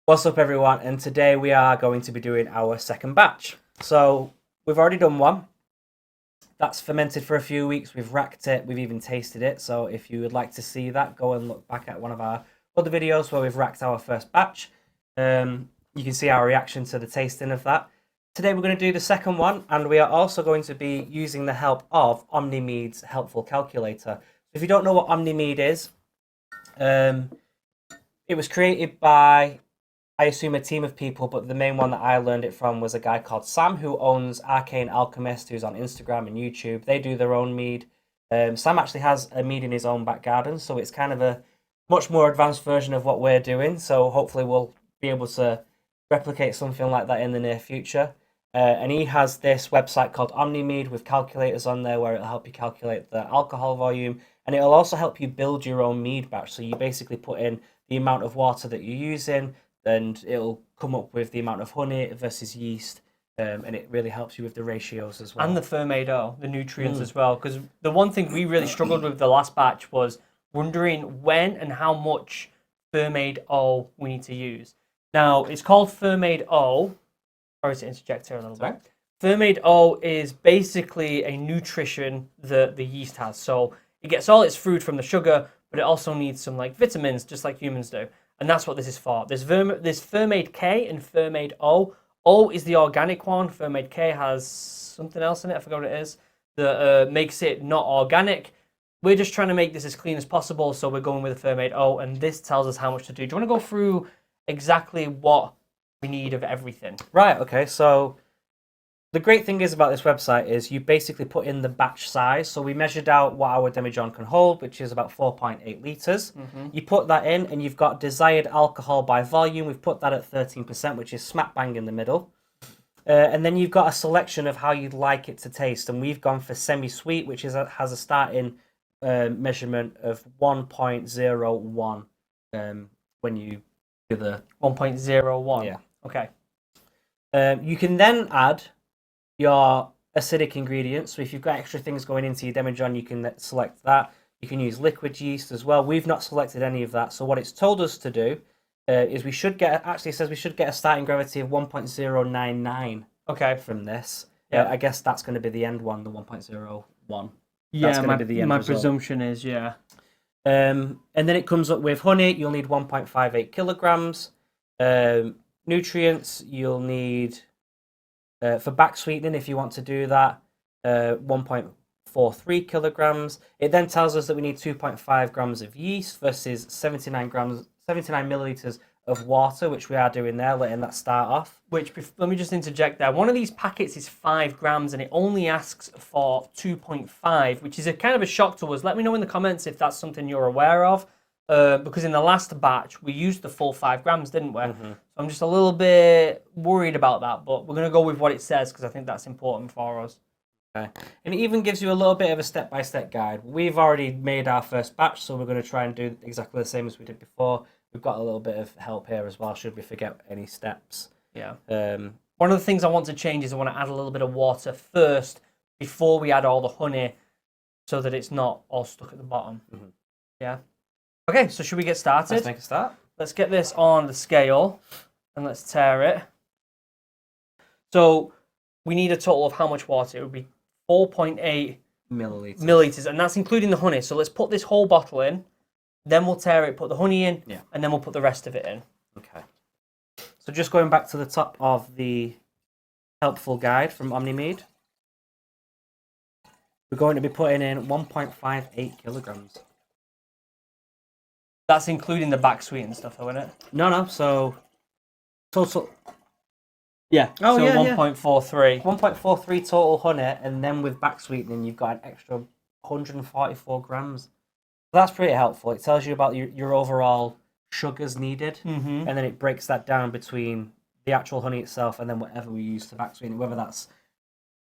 What's up, everyone? And today we are going to be doing our second batch. So we've already done one. That's fermented for a few weeks. We've racked it. We've even tasted it. So if you would like to see that, go and look back at one of our other videos where we've racked our first batch. You can see our reaction to the tasting of that. Today we're going to do the second one, and we are also going to be using the help of Mead's helpful calculator. If you don't know what Mead is, it was created by, I assume, a team of people, but the main one that I learned it from was a guy called Sam, who owns Arcane Alchemist, who's on Instagram and YouTube. They do their own mead. Sam actually has a mead in his own back garden, so it's kind of a much more advanced version of what we're doing. So hopefully we'll be able to replicate something like that in the near future. And he has this website called Mead with calculators on there where it'll help you calculate the alcohol volume, and it'll also help you build your own mead batch. So you basically put in the amount of water that you're using, and it'll come up with the amount of honey versus yeast, and it really helps you with the ratios as well. And the fermento, the nutrients as well. Because the one thing we really struggled with the last batch was wondering when and how much fermento we need to use. Now, it's called fermento. Sorry to interject here a little bit. Fermento is basically a nutrition that the yeast has. So it gets all its food from the sugar, but it also needs some like vitamins, just like humans do. And that's what this is for. There's Fermade K and Fermade O. O is the organic one. Fermade K has something else in it, I forgot what it is, that makes it not organic. We're just trying to make this as clean as possible, so we're going with the Fermade O, and this tells us how much to do. Do you want to go through exactly what we need of everything? Right, okay, so the great thing is about this website is you basically put in the batch size. So we measured out what our demijohn can hold, which is about 4.8 litres. You put that in and you've got desired alcohol by volume. We've put that at 13%, which is smack bang in the middle. And then you've got a selection of how you'd like it to taste. And we've gone for semi-sweet, which has a starting measurement of 1.01 when you do the... 1.01? Yeah. Okay. You can then add your acidic ingredients. So if you've got extra things going into your demijohn, you can select that. You can use liquid yeast as well. We've not selected any of that. So what it's told us to do is we should get, actually it says we should get a starting gravity of 1.099 from this. Yeah. I guess that's going to be the end one, the 1.01. Yeah, my presumption is, yeah. And then it comes up with honey. You'll need 1.58 kilograms. Nutrients, you'll need... for back sweetening, if you want to do that, 1.43 kilograms. It then tells us that we need 2.5 grams of yeast versus 79 milliliters of water, which we are doing there, letting that start off. Which, let me just interject there. One of these packets is 5 grams and it only asks for 2.5, which is a kind of a shock to us. Let me know in the comments if that's something you're aware of. Because in the last batch, we used the full 5 grams, didn't we? So I'm just a little bit worried about that, but we're going to go with what it says because I think that's important for us. Okay. And it even gives you a little bit of a step-by-step guide. We've already made our first batch, so we're going to try and do exactly the same as we did before. We've got a little bit of help here as well, should we forget any steps. Yeah. One of the things I want to change is I want to add a little bit of water first before we add all the honey so that it's not all stuck at the bottom. Yeah. Okay, so should we get started? Let's make a start. Let's get this on the scale and let's tear it. So we need a total of how much water? It would be 4.8 milliliters, and that's including the honey. So let's put this whole bottle in, then we'll tear it, put the honey in, and then we'll put the rest of it in. Okay. So just going back to the top of the helpful guide from Mead, we're going to be putting in 1.58 kilograms. That's including the back sweet and stuff, though, isn't it? No. So total. Yeah. Oh, so yeah, 1.43. 1.43 total honey, and then with back sweetening, you've got an extra 144 grams. That's pretty helpful. It tells you about your overall sugars needed, and then it breaks that down between the actual honey itself and then whatever we use to back sweeten, whether that's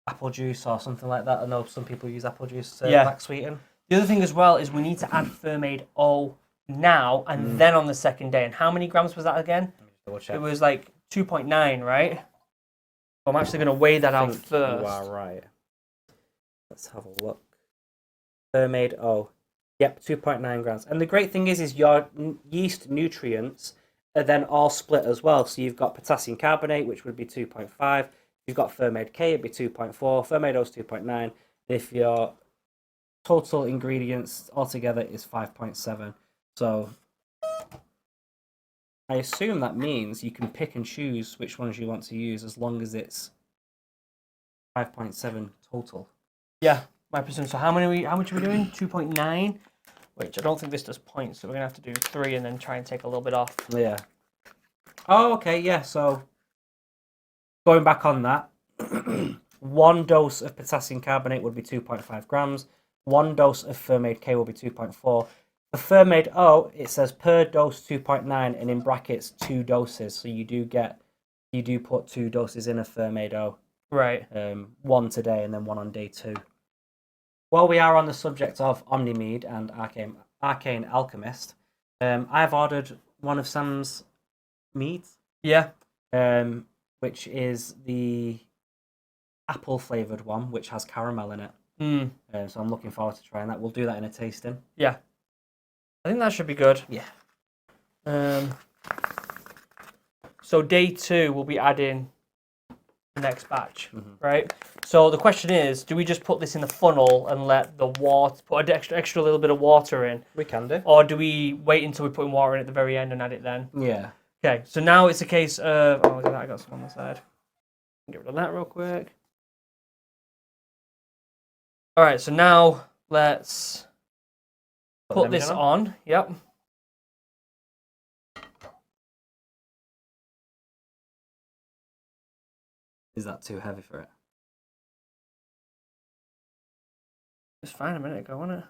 apple juice or something like that. I know some people use apple juice to back sweeten. The other thing as well is we need to add Fermade O now and then on the second day. And how many grams was that again? It was like 2.9, right? So I'm actually going to weigh that out first. You are right. Let's have a look. Fermade O. Yep, 2.9 grams. And the great thing is your yeast nutrients are then all split as well. So you've got potassium carbonate, which would be 2.5. You've got Fermaid K, it'd be 2.4. Fermaid O is 2.9. If your total ingredients altogether is 5.7. So I assume that means you can pick and choose which ones you want to use as long as it's 5.7 total. Yeah, my percent. So how much are we doing? 2.9, which I don't think this does points, so we're gonna have to do 3 and then try and take a little bit off. Yeah. Oh, okay, yeah. So going back on that, 1 dose of potassium carbonate would be 2.5 grams. 1 dose of Fermaid K will be 2.4. For Fermaid O, it says per dose 2.9, and in brackets 2 doses. So you do put 2 doses in of Fermaid O. Right. 1 today and then 1 on day 2. While we are on the subject of Omni Mead and Arcane Alchemist, I've ordered one of Sam's meads. Yeah. Which is the apple flavored one, which has caramel in it. So I'm looking forward to trying that. We'll do that in a tasting. Yeah. I think that should be good. Yeah. So day 2 we'll be adding the next batch, right? So the question is, do we just put this in the funnel and let the water, put an extra little bit of water in? We can do. Or do we wait until we put in water in at the very end and add it then? Yeah. Okay, so now it's a case of... Oh, look at that, I got some on the side. Get rid of that real quick. All right, so now let's put this on. Yep. Is that too heavy for it? It's fine a minute ago, wasn't it?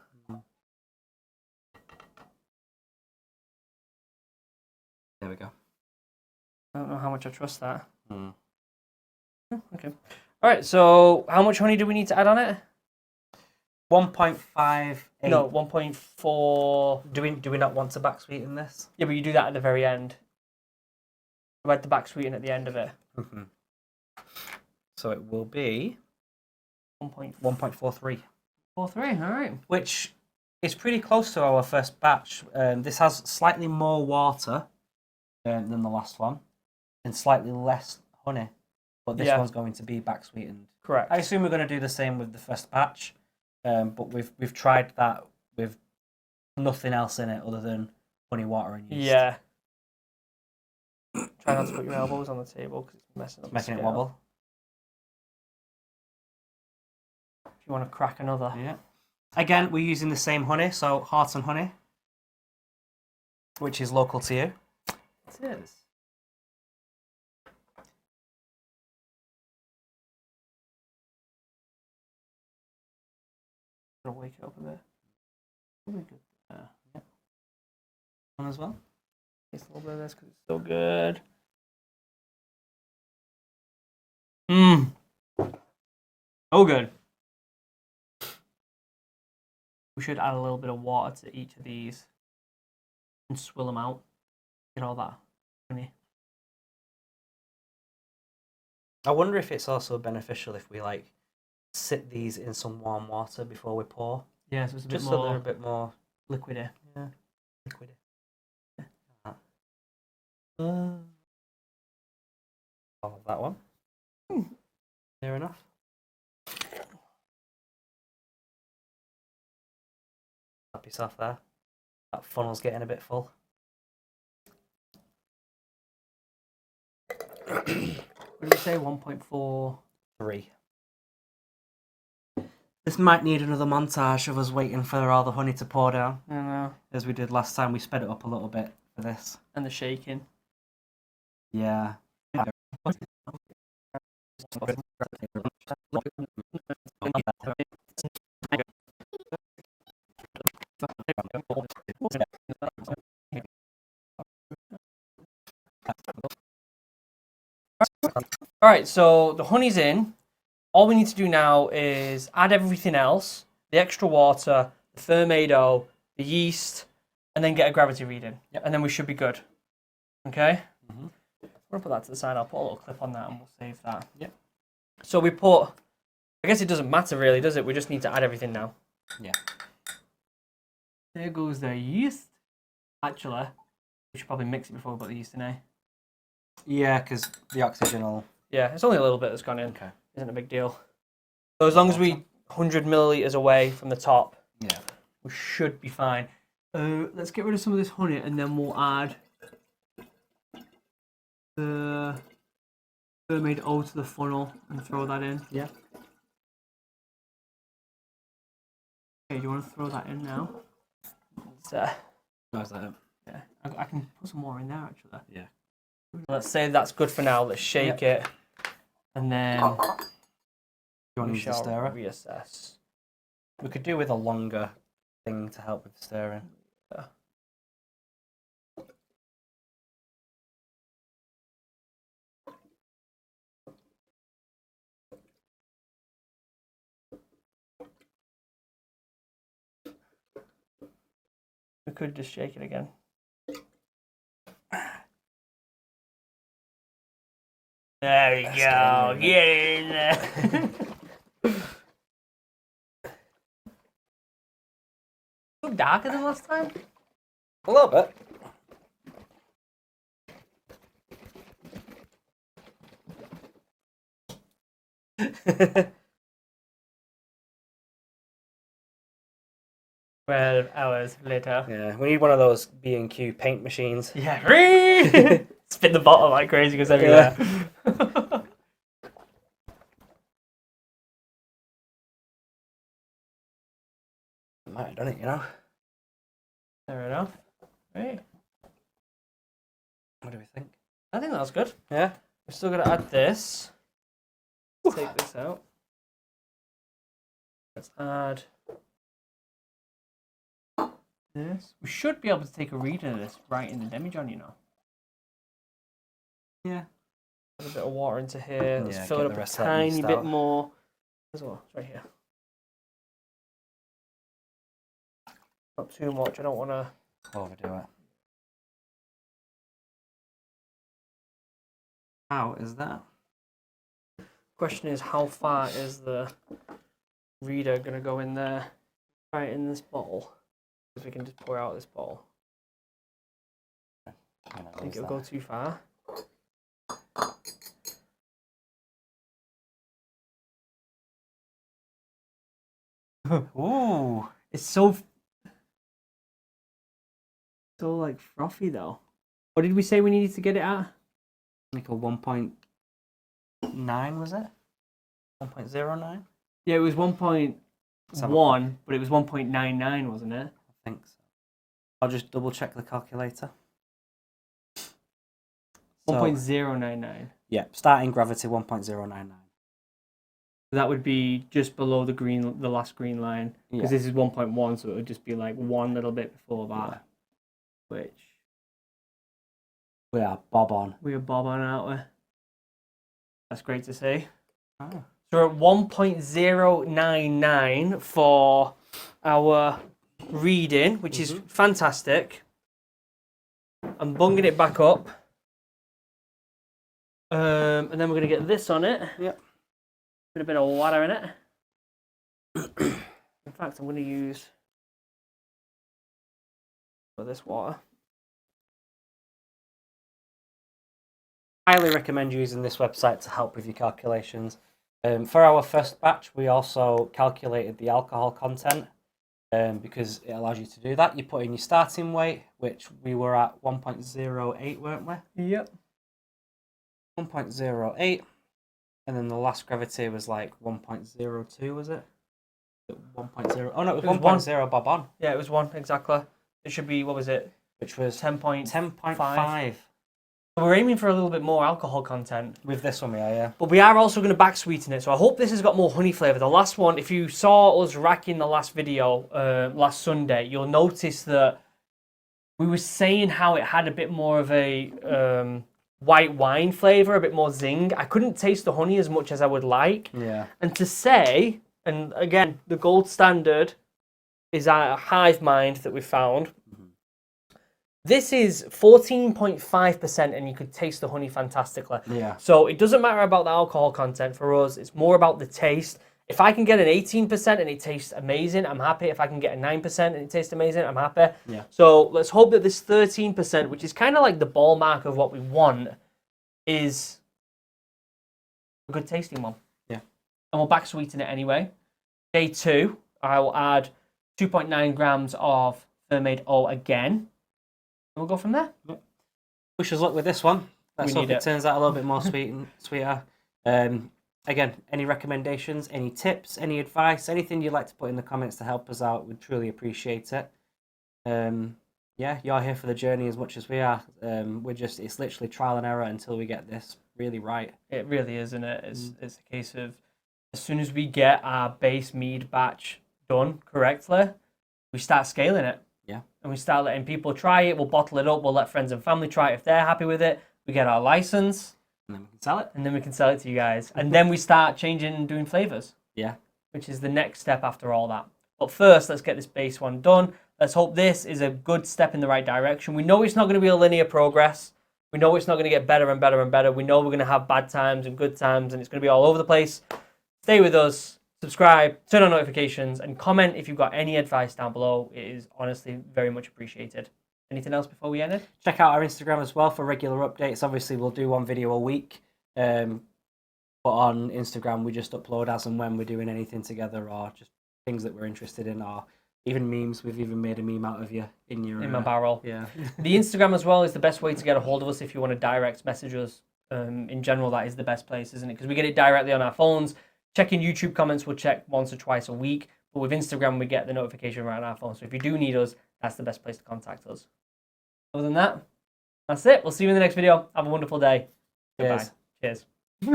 There we go. I don't know how much I trust that. Okay. All right, so how much honey do we need to add on it? 1.58. No, 1.4. Do we not want to back sweeten this? Yeah, but you do that at the very end. You add the back sweeten at the end of it. So it will be 1.43. 1.43. All right. Which is pretty close to our first batch. This has slightly more water than the last one, and slightly less honey. But this one's going to be back sweetened. Correct. I assume we're going to do the same with the first batch, but we've tried that with nothing else in it other than honey, water, and yeast. Yeah. Try not to put your elbows on the table because it's messing up. Making it wobble. If you want to crack another. Yeah. Again, we're using the same honey, so Horton honey, which is local to you. It is. Gonna wake it up a bit. Probably good. Yeah. One as well. Taste a little bit of this because it's so good. Oh, good. We should add a little bit of water to each of these and swill them out. Get all that honey. I wonder if it's also beneficial if we sit these in some warm water before we pour. Yeah, so it's a Just bit so more they're a bit more liquidy. Yeah, liquidy. Yeah. All of that one. Near enough. Tap yourself there. That funnel's getting a bit full. What did we say? 1.4. 3. This might need another montage of us waiting for all the honey to pour down. I know. As we did last time, we sped it up a little bit for this. And the shaking. Yeah. All right, so the honey's in. All we need to do now is add everything else, the extra water, the fermado, the yeast, and then get a gravity reading. Yep. And then we should be good. Okay? Mm-hmm. I'm going to put that to the side. I'll put a little clip on that and we'll save that. Yep. So we put, I guess it doesn't matter really, does it? We just need to add everything now. Yeah. There goes the yeast. Actually, We should probably mix it before we put the yeast in, eh? Yeah, because the oxygen will... Yeah, it's only a little bit that's gone in. Okay. Isn't a big deal. So as long as we 100 milliliters away from the top, Yeah. we should be fine. Let's get rid of some of this honey and then we'll add the Fermade O to the funnel and throw that in. Yeah. Okay, do you want to throw that in now? How's that? Yeah, I can put some more in there actually. Yeah. Let's say that's good for now. Let's shake it, and then You want to we use the shall stirrer? reassess. We could do with a longer thing to help with stirring. Yeah. We could just shake it again. There we go. Get it in there. So darker than last time? A little bit. Well, hours later. Yeah, we need one of those B&Q paint machines. Yeah. Spin the bottle like crazy because everywhere. Might have done it, you know. Fair enough. Right. What do we think? I think that's good. Yeah. We're still going to add this. Take this out. Let's add this. We should be able to take a reading of this right in the demijohn, you know. Yeah. Add a bit of water into here. Let's Yeah, fill get it the up a rest of that tiny yeast bit out. more. As well, it's right here. Not too much. I don't want to. Overdo it. How is that? Question is, how far is the reader going to go in there? Right in this bottle. Because we can just pour out this bottle. I think it'll go too far. Ooh. It's so like frothy though. What did we say we needed to get it at? Like a 1.9, was it? 1.09? Yeah, it was 1.1, but it was 1.99, wasn't it? I think so. I'll just double check the calculator. 1.099. Yeah, starting gravity 1.099. That would be just below the last green line. Because this is 1.1, so it would just be like one little bit before that. Yeah. Which We are bob on. we are bob on, aren't we? That's great to see. Oh. So we're at 1.099 for our reading, which is fantastic. I'm bunging it back up. And then we're going to get this on it. Yep. Put a bit of water in it. In fact, I'm going to use this water. Highly recommend using this website to help with your calculations. For our first batch, we also calculated the alcohol content because it allows you to do that. You put in your starting weight, which we were at 1.08, weren't we? Yep. 1.08, and then the last gravity was like 1.02, was it? 1.0. Oh no, it was 1.0 bob on. Yeah, it was 1, exactly. It should be, what was it? Which was 10.5. So we're aiming for a little bit more alcohol content. With this one, yeah. But we are also going to back sweeten it. So I hope this has got more honey flavour. The last one, if you saw us racking the last video last Sunday, you'll notice that we were saying how it had a bit more of a white wine flavour, a bit more zing. I couldn't taste the honey as much as I would like. Yeah. And to say, and again, the gold standard is our hive mind that we found. This is 14.5% and you could taste the honey fantastically. Yeah. So it doesn't matter about the alcohol content for us. It's more about the taste. If I can get an 18% and it tastes amazing, I'm happy. If I can get a 9% and it tastes amazing, I'm happy. Yeah. So let's hope that this 13%, which is kind of like the ball mark of what we want, is a good tasting one. Yeah. And we'll back sweeten it anyway. Day 2, I will add 2.9 grams of Fermaid O again. And we'll go from there. Wish us luck with this one. Let's hope need it it. turns out a little bit more sweeter. Again, any recommendations, any tips, any advice, anything you'd like to put in the comments to help us out, we'd truly appreciate it. Yeah, you're here for the journey as much as we are. It's literally trial and error until we get this really right. It really is, isn't it? It's a case of as soon as we get our base mead batch done correctly, we start scaling it. Yeah. And we start letting people try it. We'll bottle it up. We'll let friends and family try it if they're happy with it. We get our license. And then we can sell it. And then we can sell it to you guys. And then we start changing and doing flavors. Yeah. Which is the next step after all that. But first, let's get this base one done. Let's hope this is a good step in the right direction. We know it's not going to be a linear progress. We know it's not going to get better and better and better. We know we're going to have bad times and good times, and it's going to be all over the place. Stay with us, subscribe, turn on notifications, and comment if you've got any advice down below. It is honestly very much appreciated. Anything else before we end it? Check out our Instagram as well for regular updates. Obviously, we'll do one video a week. But on Instagram, we just upload as and when we're doing anything together or just things that we're interested in, or even memes. We've even made a meme out of you in my barrel. Yeah. The Instagram as well is the best way to get a hold of us if you want to direct message us. In general, that is the best place, isn't it? Because we get it directly on our phones. Checking YouTube comments, we'll check once or twice a week. But with Instagram, we get the notification right on our phone. So if you do need us, that's the best place to contact us. Other than that, that's it. We'll see you in the next video. Have a wonderful day. Goodbye. Cheers. All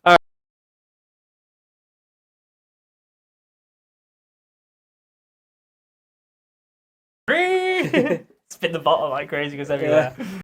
right. Spin the bottle like crazy because everywhere. Yeah.